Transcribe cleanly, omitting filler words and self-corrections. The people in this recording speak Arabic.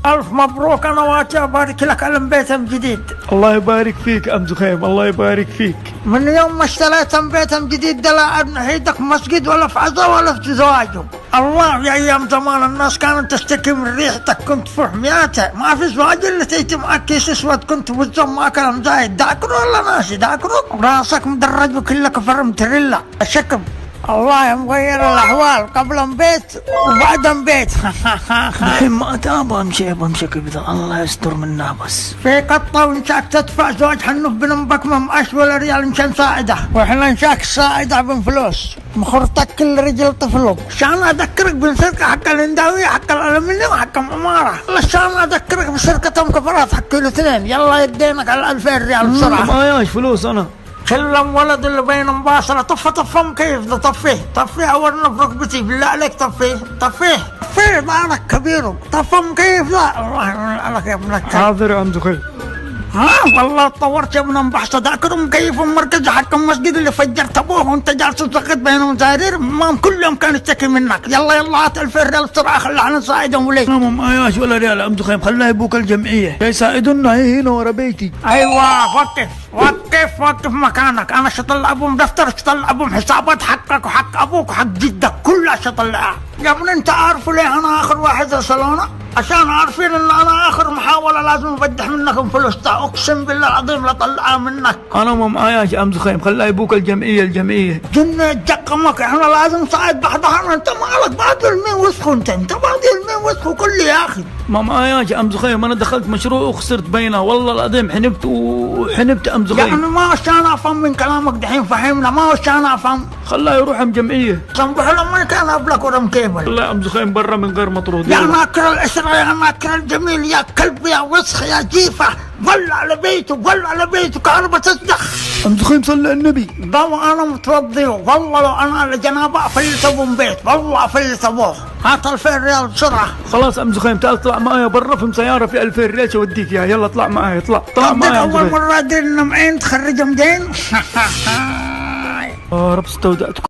الف مبروك انا واتي ابارك لك على بيتم جديد. الله يبارك فيك ام زخيم، الله يبارك فيك. من يوم ما اشتريت بيتم جديد ده لا نحيدك مسجد ولا في عزا ولا في زواجهم. الله يا ايام زمان الناس كانت تشتكي من ريحتك، كنت في حمياتها، ما في زواج الا تيجي معك كيس اسود، كنت بالزم ما كلام زايد، داكرو ولا ناسي داكرو راسك مدرج وكلك فرمتريلا شكب. الله يا مغير الاحوال، قبل بيت وبعد بيت. الحين ما تابى بمشي كذا، الله يستر منها بس. في قطه وانشاك تدفع زواج حنوف بن امك ما معاش ولا ريال مشان ساعده، واحنا نشاك الساعده بفلوس مخرطك كل رجل طفله. عشان اذكرك بالسرقه حق الهنداويه حق الالمنيوم حق العماره، عشان اذكرك بسرقه مكفرات حق كيلو 2، يلا يدينك على 2000 ريال بسرعه. معاياش فلوس انا. كلم ولد اللي بين مباشرة طفه كيف ده طفيه اورنا بركبتي بالله عليك طفيه ضارك كبيره طفهم كيف ده. الله يعلك يا ابنك. حاضر يا عم زخيم. والله تطورت يا ابن مبحث ذاكر مكيف المركز حق المسجد اللي فجرت ابوه وانت جالس تسقط بينهم زارير ما كل يوم كان يشتكي منك. يلا هات 2000 ريال بسرعه خلينا نساعدهم وليك. انا ما معاياش ولا ريال يا عم زخيم، خليها يبوك الجمعيه يساعدونا هنا ورا بيتي. ايوه وقف مكانك، انا شطلع ابوهم دفتر شطلع ابوهم حسابات حقك وحق ابوك وحق جدك كلها شطلعها. يا ابني انت عارف ليه انا اخر واحد ارسلونا؟ عشان عارفين ان انا اخر محاوله لازم ابدح منكم فلوس، اقسم بالله العظيم لطلعها منك. انا ما معاياش يا عم زخيم، خليها يبوك الجمعيه. جنة جقمك، احنا لازم نساعد بعضنا. انت مالك بعد المين وسخ، انت بعد المين وسخ كل يا اخي. ما معاياش يا ام زخيم، انا دخلت مشروع وخسرت بينه والله العظيم، حنبت ام زخيم. يعني ما وش انا افهم من كلامك دحين، فهمنا ما وش انا افهم. خلاه يروح ام جمعيه. صنبح لما كان ابلك ورم كيبل. والله يا ام زخيم برا من غير مطرود. يا ناكر العشره يا ناكر الجميل يا كلب يا وسخ يا جيفه، ول على بيته كهرباء تصدخ. ام زخيم صلى النبي. ضو انا متوضي والله، لو انا لجنابه افلت ابو بيت والله افلت ابوه. هات 2000 ريال بسرعه. خلاص ام زخيم تعال اطلع معايا برا في مسياره في 2000 ريال اوديك اياها. يلا اطلع معايا، اطلع معايا. اول مره ادري ان معين تخرجهم دين. رب استودعتكم.